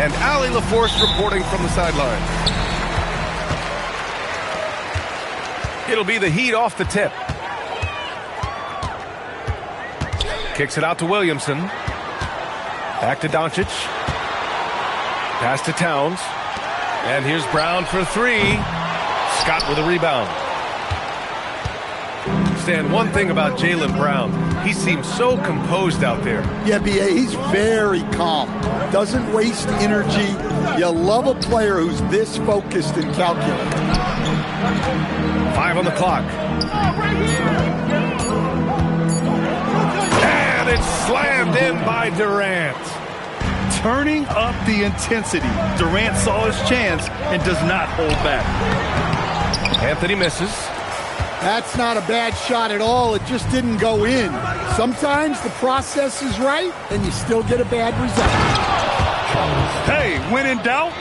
and Allie LaForce reporting from the sideline. It'll be the Heat off the tip. Kicks it out to Williamson. Back to Doncic. Pass to Towns. And here's Brown for three. Scott with a rebound. Stan, one thing about Jaylen Brown, he seems so composed out there. Yeah, B.A., he's very calm. Doesn't waste energy. You love a player who's this focused and calculated. 5 on the clock. And it's slammed in by Durant. Turning up the intensity. Durant saw his chance and does not hold back. Anthony misses. That's not a bad shot at all. It just didn't go in. Sometimes the process is right, and you still get a bad result. Hey, when in doubt,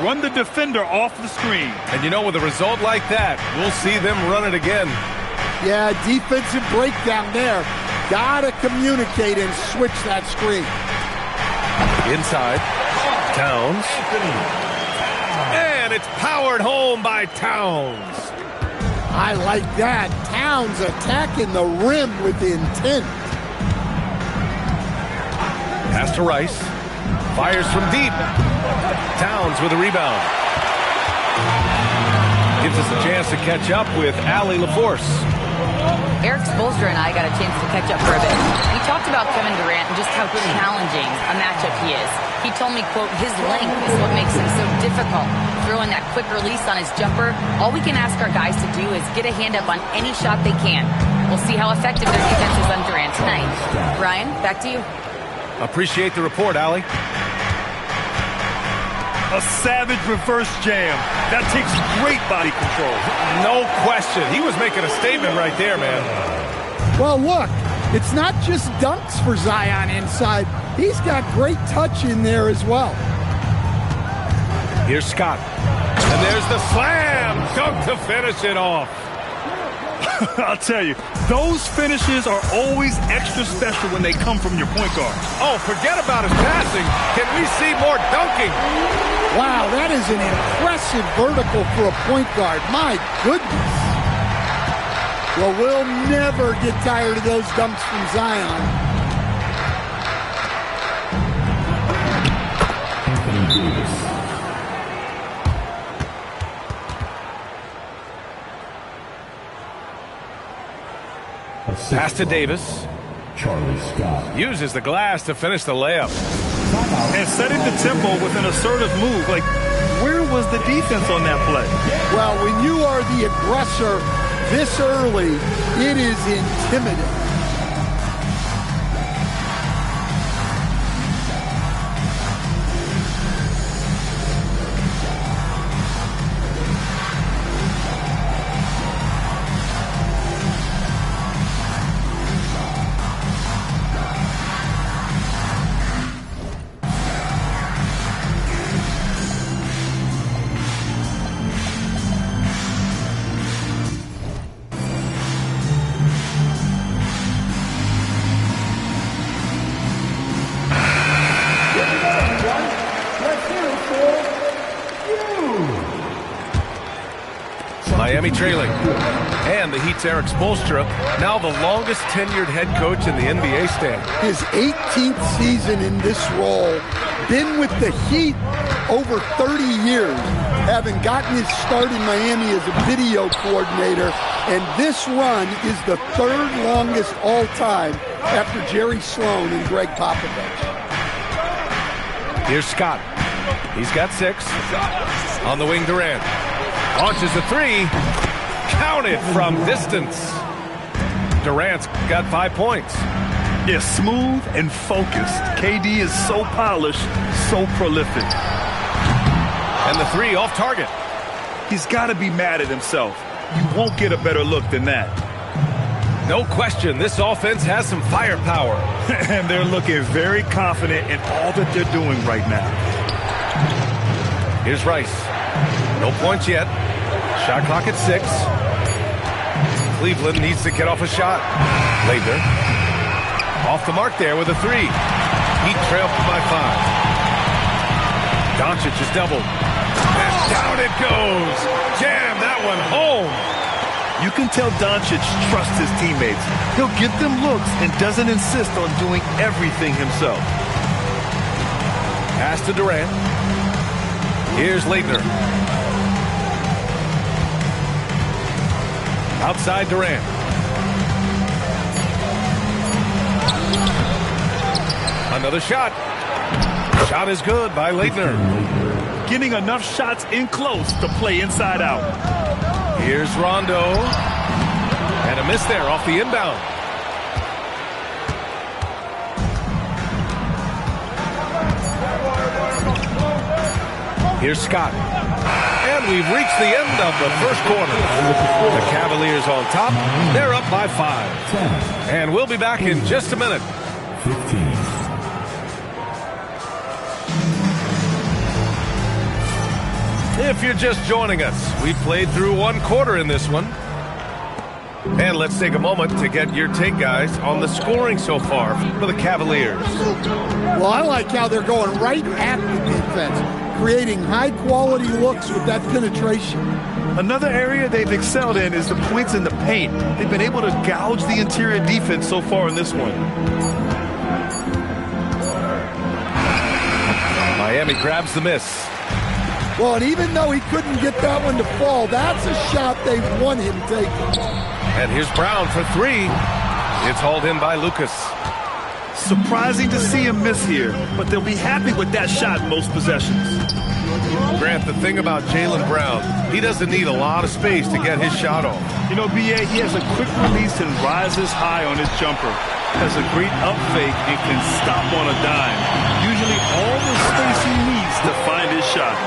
run the defender off the screen. And you know, with a result like that, we'll see them run it again. Yeah, defensive breakdown there. Gotta communicate and switch that screen. Inside. Towns. And it's powered home by Towns. I like that. Towns attacking the rim with intent. Pass to Rice. Fires from deep. Towns with a rebound. Gives us a chance to catch up with Allie LaForce. Eric Spoelstra and I got a chance to catch up for a bit. We talked about Kevin Durant and just how challenging a matchup he is. He told me, quote, his length is what makes him so difficult. Throwing that quick release on his jumper, all we can ask our guys to do is get a hand up on any shot they can. We'll see how effective their defense is on Durant tonight. Brian, back to you. Appreciate the report, Allie. A savage reverse jam. That takes great body control. No question. He was making a statement right there, man. Well, look, it's not just dunks for Zion inside. He's got great touch in there as well. Here's Scott. And there's the slam dunk to finish it off. I'll tell you, those finishes are always extra special when they come from your point guard. Oh, forget about his passing. Can we see more dunking? Wow, that is an impressive vertical for a point guard. My goodness. Well, we'll never get tired of those dunks from Zion. Pass to Davis. Charlie Scott uses the glass to finish the layup. And setting the tempo with an assertive move. Like, where was the defense on that play? Well, when you are the aggressor this early, it is intimidating. Miami trailing. And the Heat's Eric Spoelstra, now the longest tenured head coach in the NBA stand. His 18th season in this role, been with the Heat over 30 years, having gotten his start in Miami as a video coordinator, and this run is the third longest all time after Jerry Sloan and Greg Popovich. Here's Scott. He's got 6. On the wing, Durant. Launches a 3. Counted from distance. Durant's got 5 points. Yeah, smooth and focused. KD is so polished, so prolific. And the 3 off target. He's got to be mad at himself. You won't get a better look than that. No question, this offense has some firepower. And they're looking very confident in all that they're doing right now. Here's Rice. No points yet. Shot clock at 6. Cleveland needs to get off a shot. Later. Off the mark there with a 3. Heat trailed by 5. Doncic is doubled. And down it goes. Jam that one home. You can tell Doncic trusts his teammates. He'll give them looks and doesn't insist on doing everything himself. Pass to Durant. Here's Leitner. Outside Durant. Another shot. Shot is good by Leitner. Getting enough shots in close to play inside out. Here's Rondo. And a miss there off the inbound. Here's Scott. And we've reached the end of the first quarter. The Cavaliers on top. They're up by 5. And we'll be back in just a minute. 15. If you're just joining us, we played through one quarter in this one. And let's take a moment to get your take, guys, on the scoring so far for the Cavaliers. Well, I like how they're going right at the defense, creating high-quality looks with that penetration. Another area they've excelled in is the points in the paint. They've been able to gouge the interior defense so far in this one. Miami grabs the miss. Well, and even though he couldn't get that one to fall, that's a shot they want him taking. And here's Brown for 3. It's hauled in by Lucas. Surprising to see him miss here, but they'll be happy with that shot most possessions. Grant, the thing about Jaylen Brown, he doesn't need a lot of space to get his shot off. You know, B.A., he has a quick release and rises high on his jumper. Has a great up fake and can stop on a dime. Usually all the space he needs to find his shot.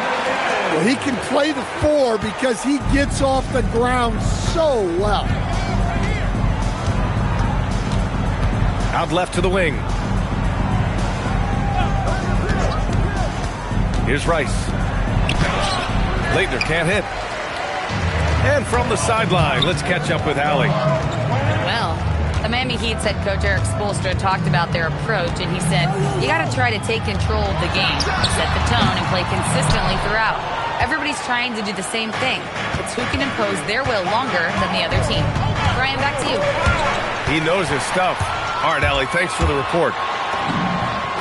Well, he can play the 4 because he gets off the ground so well. Out left to the wing. Here's Rice. Leitner can't hit. And from the sideline, let's catch up with Allie. Well, the Miami Heat's head coach Eric Spoelstra talked about their approach, and he said, you got to try to take control of the game, set the tone, and play consistently throughout. Everybody's trying to do the same thing. It's who can impose their will longer than the other team. Brian, back to you. He knows his stuff. All right, Allie, thanks for the report.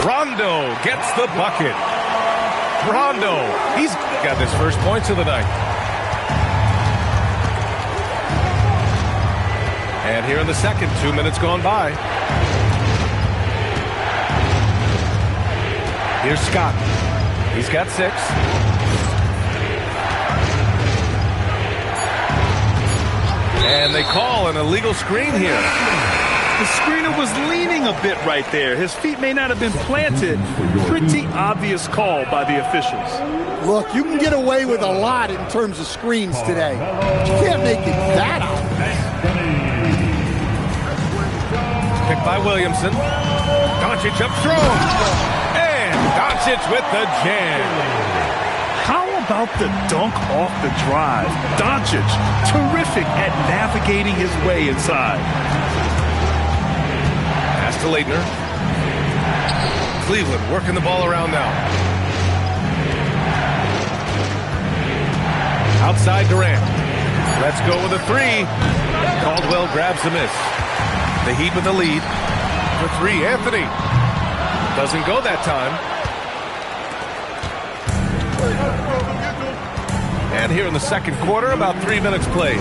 Rondo gets the bucket. Rondo, he's got his first points of the night. And here in the second, 2 minutes gone by. Here's Scott. He's got 6. And they call an illegal screen here. The screener was leaning a bit right there. His feet may not have been planted. Pretty obvious call by the officials. Look, you can get away with a lot in terms of screens today. But you can't make it that obvious. Picked by Williamson. Doncic up strong. And Doncic with the jam. How about the dunk off the drive? Doncic, terrific at navigating his way inside. Pass to Leitner. Cleveland working the ball around now. Outside Durant. Let's go with a 3. Caldwell grabs the miss. The Heat with the lead. For 3, Anthony. Doesn't go that time. And here in the second quarter, about 3 minutes played.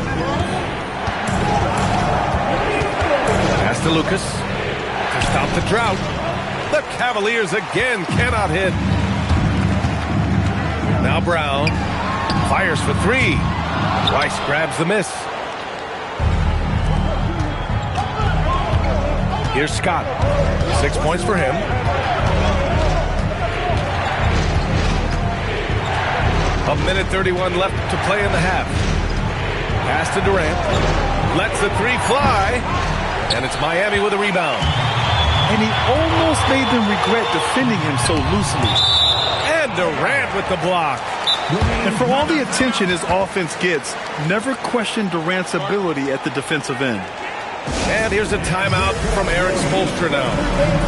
Pass to Lucas. To stop the drought. The Cavaliers again cannot hit. Now Brown. Fires for 3. Rice grabs the miss. Here's Scott. 6 points for him. A minute 31 left to play in the half. Pass to Durant. Lets the 3 fly. And it's Miami with a rebound. And he almost made them regret defending him so loosely. And Durant with the block. And for all the attention his offense gets, never question Durant's ability at the defensive end. And here's a timeout from Eric Spoelstra now.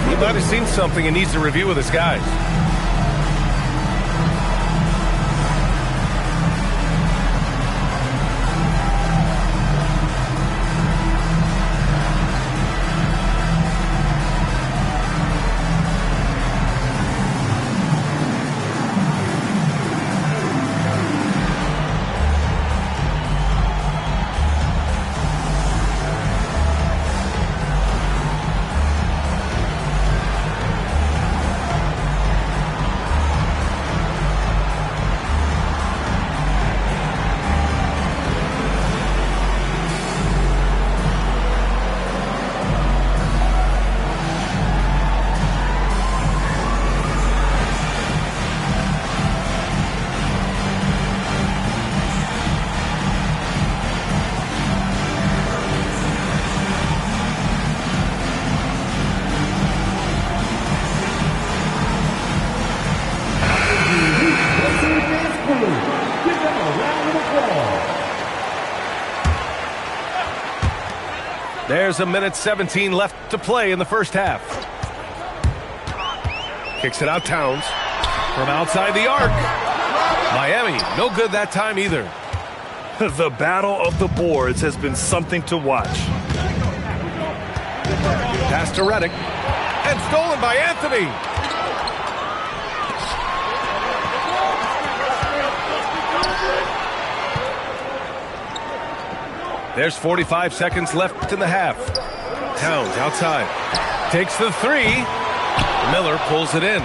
He might have seen something and needs to review with his guys. There's a minute 17 left to play in the first half. Kicks it out Towns from outside the arc. Miami, no good that time either. The battle of the boards has been something to watch. Pass to Redick. And stolen by Anthony. There's 45 seconds left in the half. Towns outside. Takes the three. Miller pulls it in.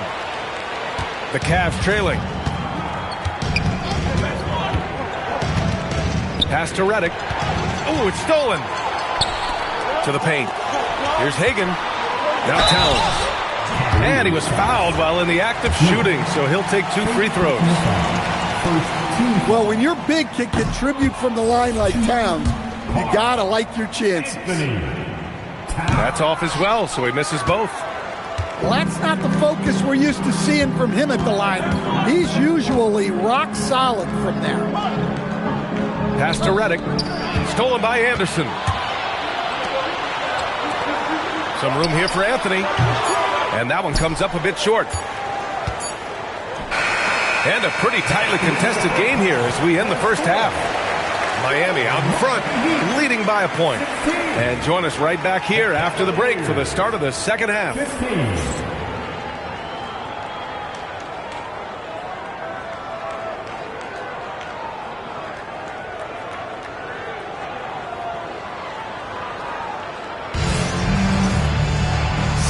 The Cavs trailing. Pass to Redick. Oh, it's stolen. To the paint. Here's Hagan. Now Towns. And he was fouled while in the act of shooting, so he'll take 2 free throws. Well, when your big can contribute from the line like Towns, you gotta like your chances. That's off as well, so he misses both. Well, that's not the focus we're used to seeing from him at the line. He's usually rock solid from there. Pass to Redick. Stolen by Anderson. Some room here for Anthony. And that one comes up a bit short. And a pretty tightly contested game here as we end the first half. Miami out in front, leading by a point. And join us right back here after the break for the start of the second half.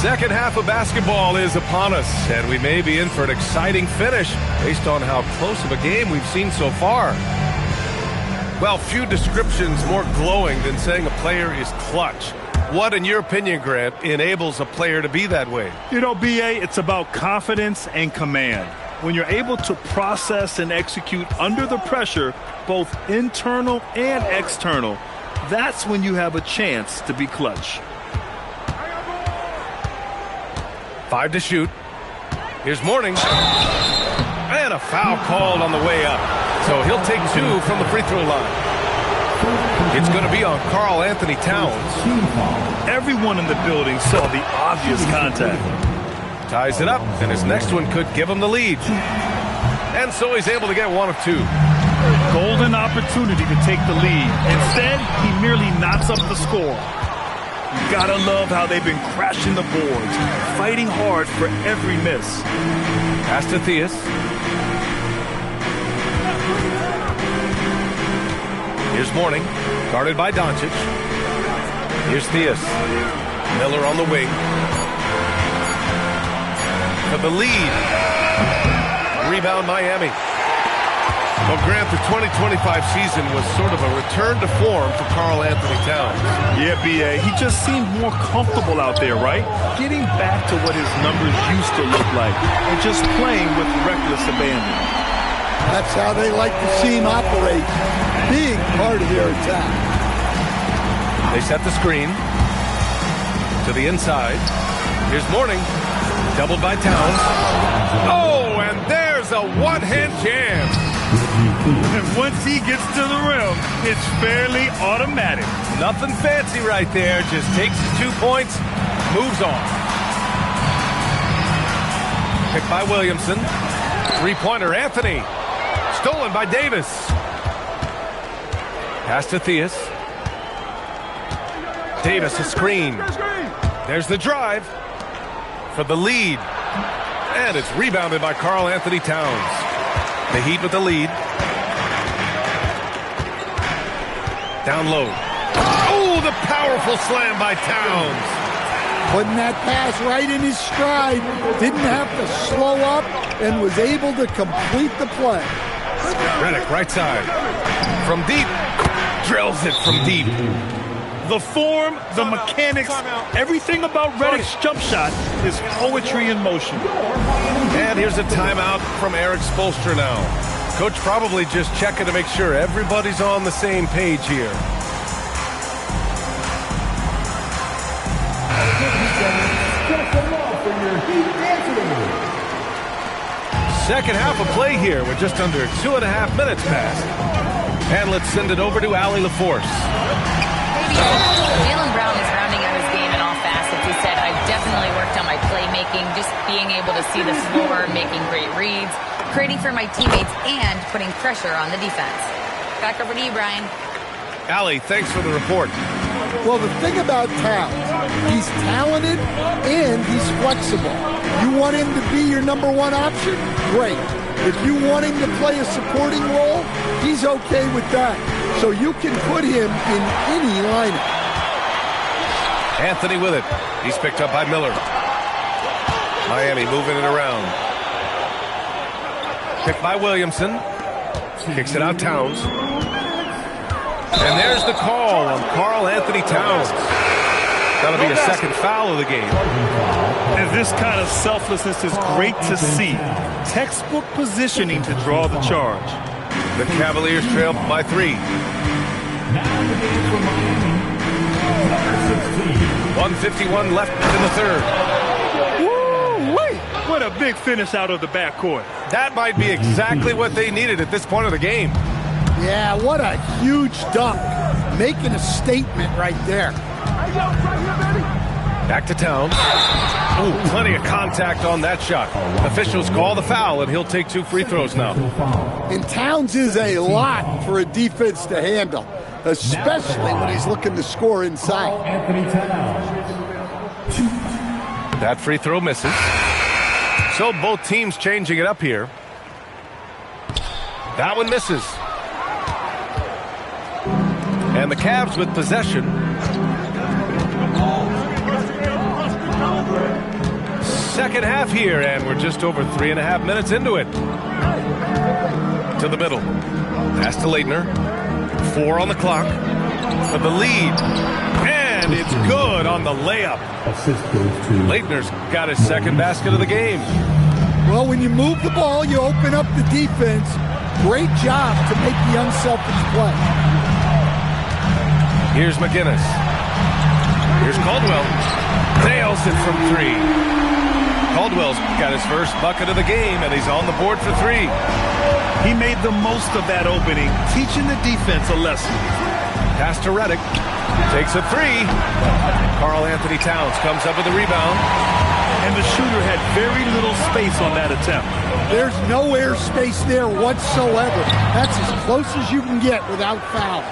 Second half of basketball is upon us, and we may be in for an exciting finish based on how close of a game we've seen so far. Well, few descriptions more glowing than saying a player is clutch. What, in your opinion, Grant, enables a player to be that way? You know, B.A., it's about confidence and command. When you're able to process and execute under the pressure, both internal and external, that's when you have a chance to be clutch. 5 to shoot. Here's Mourning. And a foul called on the way up. So he'll take 2 from the free throw line. It's going to be on Karl Anthony Towns. Everyone in the building saw the obvious contact. Ties it up, and his next one could give him the lead. And so he's able to get 1 of 2. Golden opportunity to take the lead. Instead, he merely knocks up the score. You gotta love how they've been crashing the boards, fighting hard for every miss. Pass to Theus. Here's Mourning, guarded by Doncic. Here's Theus. Miller on the wing. For the lead. Rebound Miami. Well, Grant, the 2025 season was sort of a return to form for Karl Anthony Towns. Yeah, B.A., he just seemed more comfortable out there, right? Getting back to what his numbers used to look like and just playing with reckless abandon. That's how they like to see him operate. Big part of their attack. They set the screen to the inside. Here's Mourning, doubled by Towns. Oh, and there's a one-hand jam. And once he gets to the rim, it's fairly automatic. Nothing fancy right there. Just takes his 2 points, moves on. Picked by Williamson. Three-pointer, Anthony. Stolen by Davis. Pass to Theus. Davis, a screen. There's the drive for the lead. And it's rebounded by Karl Anthony Towns. The Heat with the lead. Down low. Oh, the powerful slam by Towns. Putting that pass right in his stride. Didn't have to slow up and was able to complete the play. Redick, right side. From deep. Drills it from deep. The form, the mechanics, everything about Redick's jump shot is poetry in motion. And here's a timeout from Eric Spoelstra now. Coach probably just checking to make sure everybody's on the same page here. Second half of play here with just under 2.5 minutes passed. And let's send it over to Allie LaForce. Jaylen Brown is playmaking, just being able to see the floor, making great reads, creating for my teammates, and putting pressure on the defense. Back over to you, Brian. Allie, thanks for the report. Well, the thing about Towns, he's talented and he's flexible. You want him to be your number one option? Great. If you want him to play a supporting role, he's okay with that. So you can put him in any lineup. Anthony with it. He's picked up by Miller. Miami moving it around. Picked by Williamson. Kicks it out Towns. And there's the call on Karl Anthony Towns. That'll be a second foul of the game. And this kind of selflessness is great to see. Textbook positioning to draw the charge. The Cavaliers trail by 3. 1:51 left in the third. Woo-wee! What a big finish out of the backcourt. That might be exactly what they needed at this point of the game. Yeah, what a huge dunk. Making a statement right there. Back to Towns. Oh, plenty of contact on that shot. Officials call the foul, and he'll take 2 free throws now. And Towns is a lot for a defense to handle, especially when he's looking to score inside. That free throw misses. So both teams changing it up here. That one misses. And the Cavs with possession. Second half here, and we're just over 3.5 minutes into it. To the middle. Pass to Leitner. 4 on the clock. For the lead. And it's good on the layup. Leitner's got his second basket of the game. Well, when you move the ball, you open up the defense. Great job to make the unselfish play. Here's McGinnis. Here's Caldwell. Nails it from 3. Caldwell's got his first bucket of the game, and he's on the board for 3. He made the most of that opening, teaching the defense a lesson. Pass to Redick. Takes a 3. Karl Anthony Towns comes up with a rebound. And the shooter had very little space on that attempt. There's no air space there whatsoever. That's as close as you can get without foul.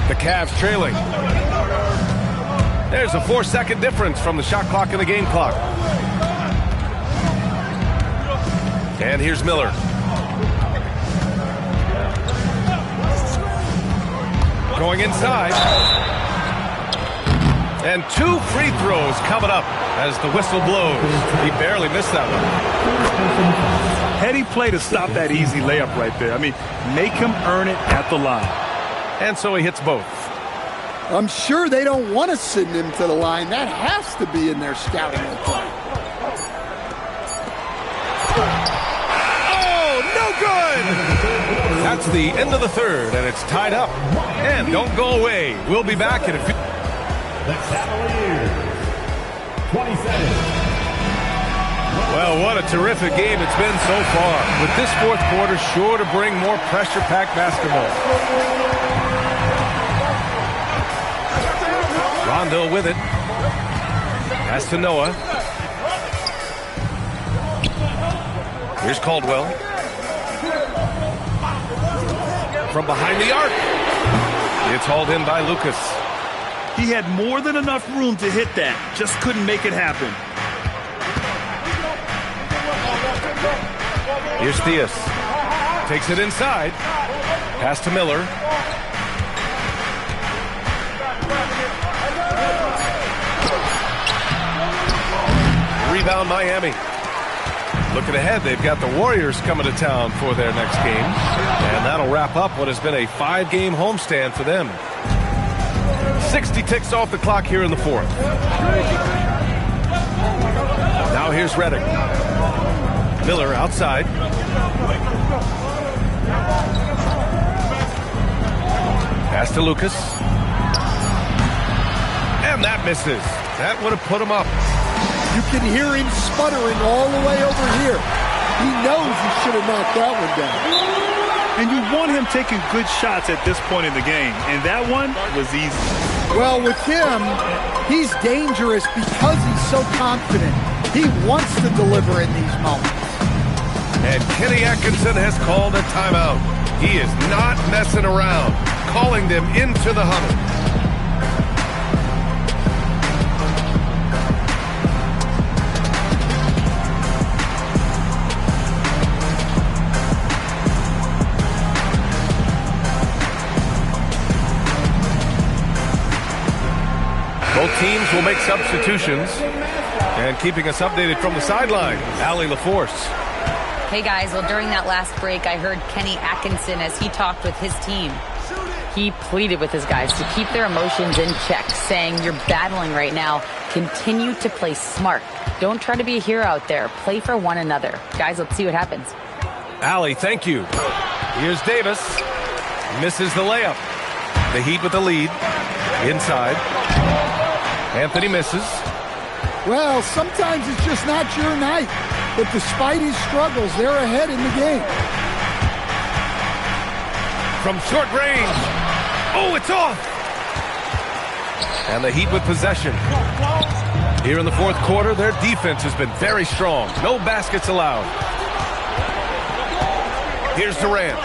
The Cavs trailing. There's a 4-second difference from the shot clock and the game clock. And here's Miller. Going inside. And 2 free throws coming up as the whistle blows. He barely missed that one. Heady play to stop that easy layup right there. I mean, make him earn it at the line. And so he hits both. I'm sure they don't want to send him to the line. That has to be in their scouting report. Oh, no good! That's the end of the third, and it's tied up. And don't go away. We'll be back in a few. The Cavaliers, 27. Well, what a terrific game it's been so far. With this fourth quarter sure to bring more pressure-packed basketball. Rondo with it. Pass to Noah. Here's Caldwell. From behind the arc. It's hauled in by Lucas. He had more than enough room to hit that. Just couldn't make it happen. Here's Theus. Takes it inside. Pass to Miller. Rebound Miami. Looking ahead, they've got the Warriors coming to town for their next game. And that'll wrap up what has been a 5-game homestand for them. 60 ticks off the clock here in the fourth. Now here's Redick. Miller outside. Pass to Lucas. And that misses. That would have put him up. You can hear him sputtering all the way over here. He knows he should have knocked that one down. And you want him taking good shots at this point in the game. And that one was easy. Well, with him, he's dangerous because he's so confident. He wants to deliver in these moments. And Kenny Atkinson has called a timeout. He is not messing around, calling them into the huddle. Both teams will make substitutions. And keeping us updated from the sideline, Allie LaForce. Hey guys, well during that last break I heard Kenny Atkinson as he talked with his team. He pleaded with his guys to keep their emotions in check, saying you're battling right now. Continue to play smart. Don't try to be a hero out there. Play for one another. Guys, let's see what happens. Allie, thank you. Here's Davis. Misses the layup. The Heat with the lead. Inside. Anthony misses. Well, sometimes it's just not your night. But despite his struggles, they're ahead in the game. From short range. Oh, it's off. And the Heat with possession. Here in the fourth quarter, their defense has been very strong. No baskets allowed. Here's Durant.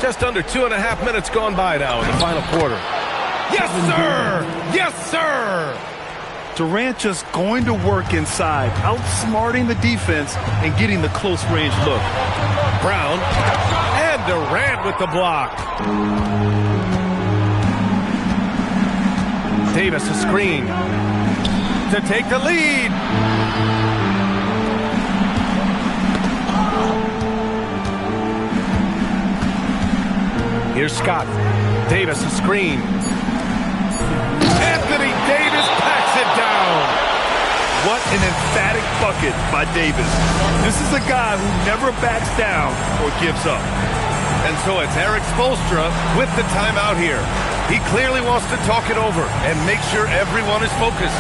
Just under 2.5 minutes gone by now in the final quarter. Yes, sir! Yes, sir! Durant just going to work inside, outsmarting the defense and getting the close-range look. Brown and Durant with the block. Davis a screen to take the lead. Here's Scott. Davis a screen. Anthony Davis packs it down. What an emphatic bucket by Davis. This is a guy who never backs down or gives up. And so it's Erik Spoelstra with the timeout here. He clearly wants to talk it over and make sure everyone is focused.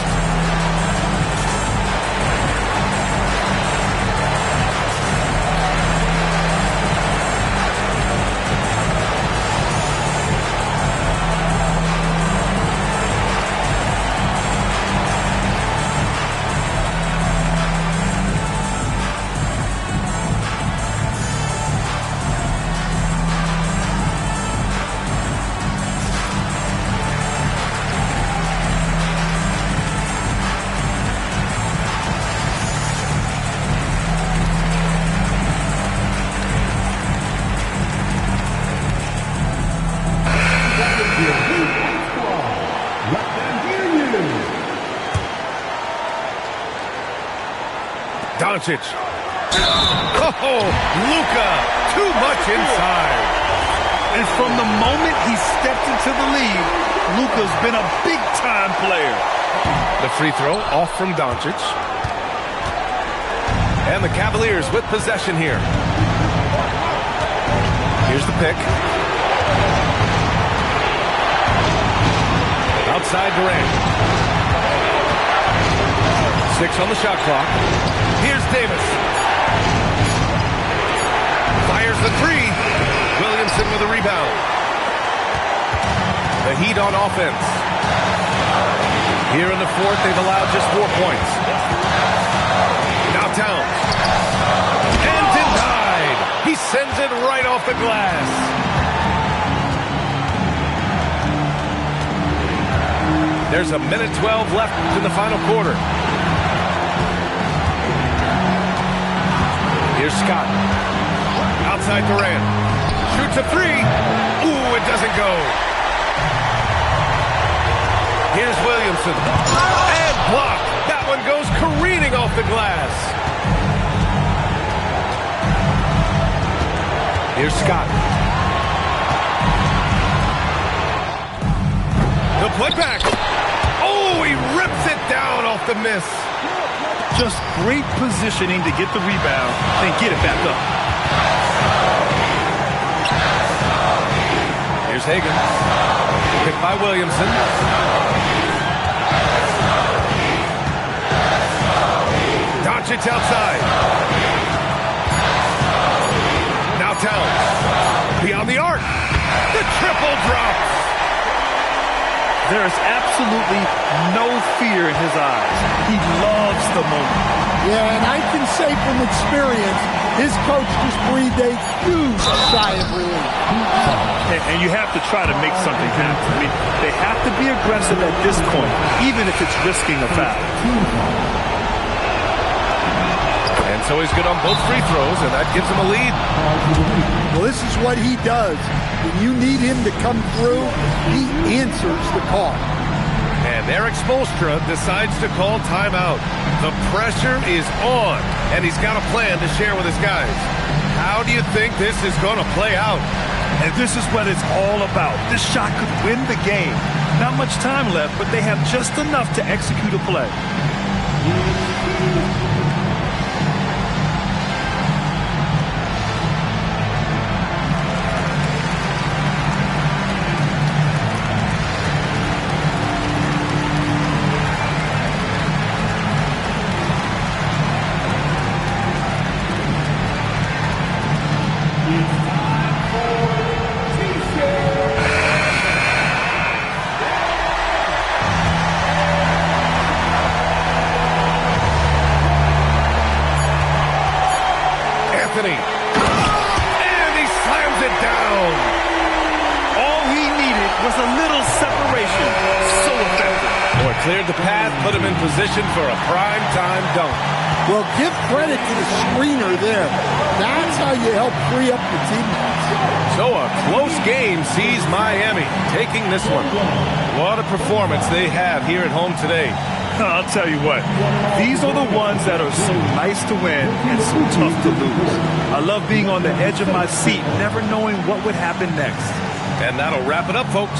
Doncic. Oh, Luka, too much inside. And from the moment he stepped into the league, Luka's been a big-time player. The free throw off from Doncic. And the Cavaliers with possession here. Here's the pick. Outside Durant. 6 on the shot clock. Here's Davis. Fires the three. Williamson with a rebound. The Heat on offense. Here in the fourth, they've allowed just 4 points. Now Towns. And denied. He sends it right off the glass. There's a minute 12 left in the final quarter. Here's Scott. Outside Durant. Shoots a three. Ooh, it doesn't go. Here's Williamson. And blocked. That one goes careening off the glass. Here's Scott. The putback. Oh, he rips it down off the miss. Just great positioning to get the rebound and get it back up. Here's Hagan. Picked by Williamson. Doncic outside. Now Towns. Beyond the arc. The triple drops. There is absolutely no fear in his eyes. He loves the moment. Yeah, and I can say from experience, his coach just breathed a huge sigh of relief. And you have to try to make something happen. I mean, they have to be aggressive at this point, even if it's risking a foul. And so he's good on both free throws, and that gives him a lead. Well, this is what he does. When you need him to come through, he answers the call. And Eric Spoelstra decides to call timeout. The pressure is on, and he's got a plan to share with his guys. How do you think this is going to play out? And this is what it's all about. This shot could win the game. Not much time left, but they have just enough to execute a play. And he slams it down. All he needed was a little separation. So effective. Boy, cleared the path, put him in position for a prime-time dunk. Well, give credit to the screener there. That's how you help free up your teammates. So a close game sees Miami taking this one. What a performance they have here at home today. I'll tell you what, these are the ones that are so nice to win and so tough to lose. I love being on the edge of my seat, never knowing what would happen next. And that'll wrap it up, folks.